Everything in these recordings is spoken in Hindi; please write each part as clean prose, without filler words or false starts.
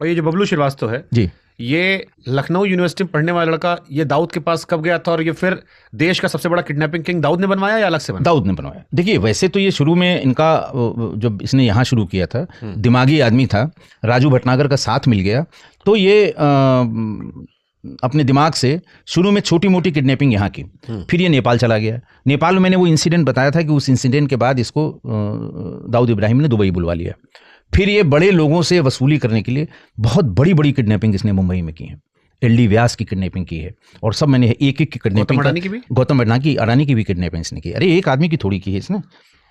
और ये जो बबलू श्रीवास्तव है जी, ये लखनऊ यूनिवर्सिटी में पढ़ने वाला लड़का, ये दाऊद के पास कब गया था और ये फिर देश का सबसे बड़ा किडनैपिंग किंग दाऊद ने बनवाया या अलग से बनवाया? दाऊद ने बनवाया। देखिए वैसे तो ये शुरू में इनका जब इसने यहाँ शुरू किया था, दिमागी आदमी था, राजू भटनागर का साथ मिल गया, तो ये अपने दिमाग से शुरू में छोटी मोटी किडनैपिंग यहाँ की, फिर ये नेपाल चला गया। नेपाल में मैंने वो इंसिडेंट बताया था कि उस इंसिडेंट के बाद इसको दाऊद इब्राहिम ने दुबई बुलवा लिया। फिर ये बड़े लोगों से वसूली करने के लिए बहुत बड़ी बड़ी किडनैपिंग इसने मुंबई में की है। एलडी व्यास की किडनैपिंग की है, और सब मैंने एक एक की किडनैपिंग, गौतम अडानी की भी किडनैपिंग इसने की। अरे एक आदमी की थोड़ी की है इसने,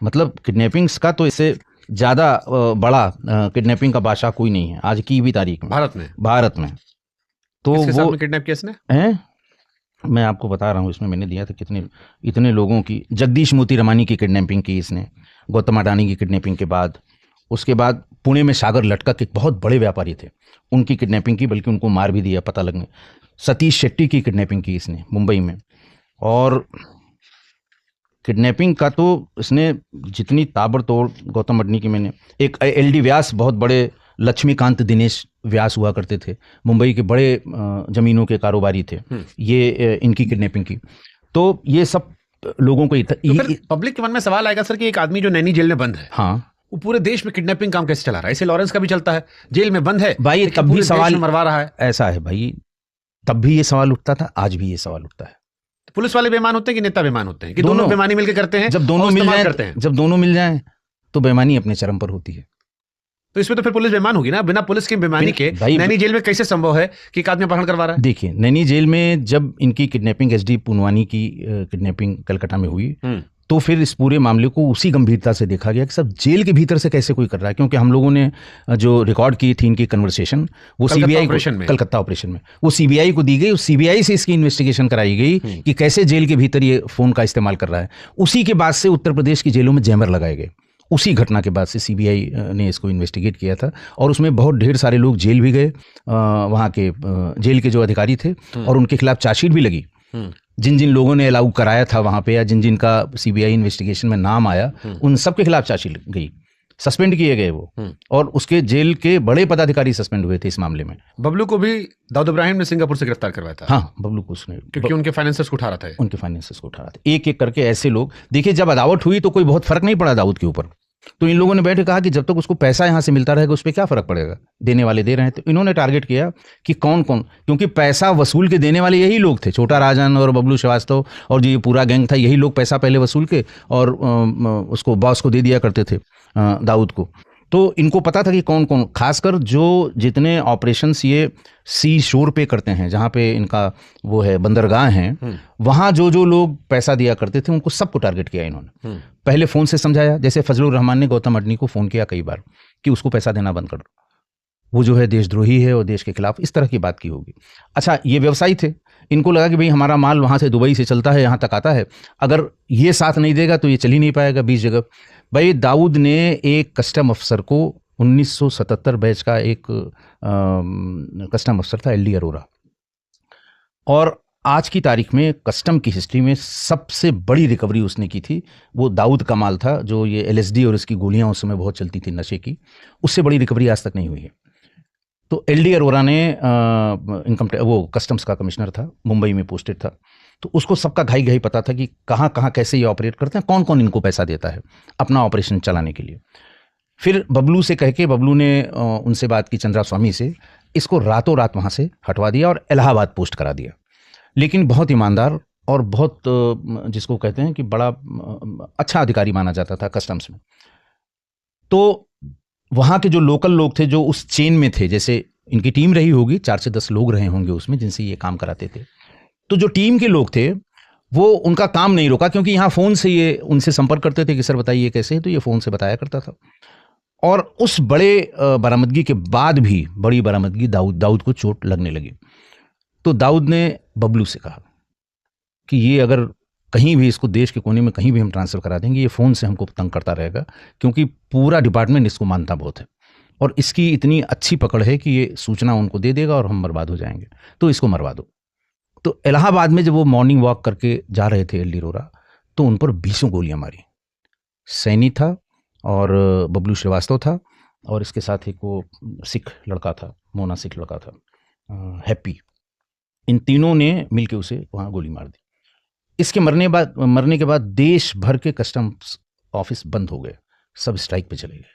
मतलब किडनैपिंग्स का तो इससे ज़्यादा बड़ा किडनैपिंग का बादशाह कोई नहीं है आज की भी तारीख में भारत में। तो वो किडनैप किया इसने है, मैं आपको बता रहा हूँ, इसमें मैंने दिया था कितने इतने लोगों की। जगदीश मोती रमानी की किडनैपिंग की इसने, गौतम अडानी की किडनैपिंग के बाद। उसके बाद पुणे में सागर लटका के बहुत बड़े व्यापारी थे, उनकी किडनैपिंग की, बल्कि उनको मार भी दिया पता लगने। सतीश शेट्टी की किडनैपिंग की इसने मुंबई में। और किडनैपिंग का तो इसने जितनी ताबड़तोड़, गौतम अडानी की, मैंने एक एलडी व्यास, बहुत बड़े लक्ष्मीकांत दिनेश व्यास हुआ करते थे, मुंबई के बड़े जमीनों के कारोबारी थे, ये इनकी किडनैपिंग की। तो ये सब लोगों को तो पब्लिक के मन में सवाल आएगा सर कि एक आदमी जो नैनी जेल में बंद है, हाँ, वो पूरे देश में किडनैपिंग काम कैसे चला रहा है? इसे लॉरेंस का भी चलता है, जेल में बंद है भाई, तब भी सवाल मरवा रहा है। ऐसा है भाई, तब भी ये सवाल उठता था, आज भी ये सवाल उठता है। पुलिस वाले बेईमान होते हैं कि नेता बेईमान होते हैं, कि दोनों बेईमानी मिलकर करते हैं? जब दोनों मिल जाएं तो बेईमानी अपने चरम पर होती है। तो इसमें तो फिर पुलिस बेईमान होगी ना। बिना पुलिस की बेईमानी के नैनी जेल में कैसे संभव है कि एक आदमी अपहरण करवा रहा है? देखिए, नैनी जेल में जब इनकी किडनैपिंग, एसडी पुनवानी की किडनैपिंग कलकत्ता में हुई, तो फिर इस पूरे मामले को उसी गंभीरता से देखा गया कि सब जेल के भीतर से कैसे कोई कर रहा है। क्योंकि हम लोगों ने जो रिकॉर्ड की थी इनकी कन्वर्सेशन, वो सीबीआई कलकत्ता ऑपरेशन में वो सीबीआई को दी गई, उस सीबीआई से इसकी इन्वेस्टिगेशन कराई गई कि कैसे जेल के भीतर ये फोन का इस्तेमाल कर रहा है। उसी के बाद से उत्तर प्रदेश की जेलों में जैमर लगाए गए। उसी घटना के बाद से सीबीआई ने इसको इन्वेस्टिगेट किया था, और उसमें बहुत ढेर सारे लोग जेल भी गए, वहाँ के जेल के जो अधिकारी थे, और उनके खिलाफ चार्जशीट भी लगी। जिन जिन लोगों ने अलाउ कराया था वहाँ पे, या जिन जिन का सीबीआई इन्वेस्टिगेशन में नाम आया, उन सब के खिलाफ चार्जशीट गई, सस्पेंड किए गए वो, और उसके जेल के बड़े पदाधिकारी सस्पेंड हुए थे इस मामले में। बबलू को भी दाऊद इब्राहिम ने सिंगापुर से गिरफ्तार करवाया था। हाँ, बबलू को उसने, क्योंकि उनके फाइनेंसर्स को उठा रहा था, एक एक करके ऐसे लोग। देखिए, जब अदावत हुई तो कोई बहुत फर्क नहीं पड़ा दाऊद के ऊपर, तो इन लोगों ने बैठ के कहा कि जब तक उसको पैसा यहाँ से मिलता रहेगा उस पर क्या फर्क पड़ेगा, देने वाले दे रहे हैं। तो इन्होंने टारगेट किया कि कौन कौन, क्योंकि पैसा वसूल के देने वाले यही लोग थे, छोटा राजन और बबलू श्रीवास्तव और जो ये पूरा गैंग था, यही लोग पैसा पहले वसूल के और उसको बॉस को दे दिया करते थे, दाऊद को। तो इनको पता था कि कौन कौन, खासकर जो जितने ऑपरेशंस ये सी शोर पे करते हैं, जहाँ पे इनका वो है बंदरगाह हैं, वहाँ जो जो लोग पैसा दिया करते थे उनको सबको टारगेट किया इन्होंने। पहले फ़ोन से समझाया, जैसे फजलुर रहमान ने गौतम अडानी को फ़ोन किया कई बार कि उसको पैसा देना बंद कर दो, वो जो है देशद्रोही है और देश के खिलाफ, इस तरह की बात की होगी। अच्छा, ये व्यवसायी थे, इनको लगा कि भाई हमारा माल वहाँ से दुबई से चलता है, यहाँ तक आता है, अगर ये साथ नहीं देगा तो ये चल ही नहीं पाएगा 20 जगह। भाई दाऊद ने एक कस्टम अफसर को, 1977 बैच का एक कस्टम अफसर था एलडी अरोरा, और आज की तारीख में कस्टम की हिस्ट्री में सबसे बड़ी रिकवरी उसने की थी, वो दाऊद का माल था, जो ये एलएसडी और इसकी गोलियां उस समय बहुत चलती थी नशे की, उससे बड़ी रिकवरी आज तक नहीं हुई है। तो एलडी अरोरा ने वो कस्टम्स का कमिश्नर था, मुंबई में पोस्टेड था, तो उसको सबका घाई घाई पता था कि कहाँ कहाँ कैसे ये ऑपरेट करते हैं, कौन कौन इनको पैसा देता है अपना ऑपरेशन चलाने के लिए। फिर बबलू से कह के, बबलू ने उनसे बात की, चंद्रा स्वामी से, इसको रातों रात वहाँ से हटवा दिया और इलाहाबाद पोस्ट करा दिया। लेकिन बहुत ईमानदार और बहुत जिसको कहते हैं कि बड़ा अच्छा अधिकारी माना जाता था कस्टम्स में। तो वहाँ के जो लोकल लोग थे, जो उस चेन में थे, जैसे इनकी टीम रही होगी, 4 से 10 लोग रहे होंगे उसमें जिनसे ये काम कराते थे, तो जो टीम के लोग थे वो उनका काम नहीं रोका, क्योंकि यहाँ फ़ोन से ये उनसे संपर्क करते थे कि सर बताइए कैसे है, तो ये फ़ोन से बताया करता था। और उस बड़े बरामदगी के बाद भी, बड़ी बरामदगी, दाऊद को चोट लगने लगी। तो दाऊद ने बबलू से कहा कि ये अगर कहीं भी इसको देश के कोने में कहीं भी हम ट्रांसफ़र करा देंगे, ये फ़ोन से हमको तंग करता रहेगा, क्योंकि पूरा डिपार्टमेंट इसको मानता बहुत है और इसकी इतनी अच्छी पकड़ है कि ये सूचना उनको दे देगा और हम बर्बाद हो जाएंगे, तो इसको मरवा दो। तो इलाहाबाद में जब वो मॉर्निंग वॉक करके जा रहे थे एलडी अरोरा, तो उन पर 20 गोलियां मारी। सैनी था और बबलू श्रीवास्तव था और इसके साथ एक वो सिख लड़का था, मोना सिख लड़का था, हैप्पी, इन तीनों ने मिलके उसे वहाँ गोली मार दी। इसके मरने के बाद देश भर के कस्टम्स ऑफिस बंद हो गए, सब स्ट्राइक पे चले गए।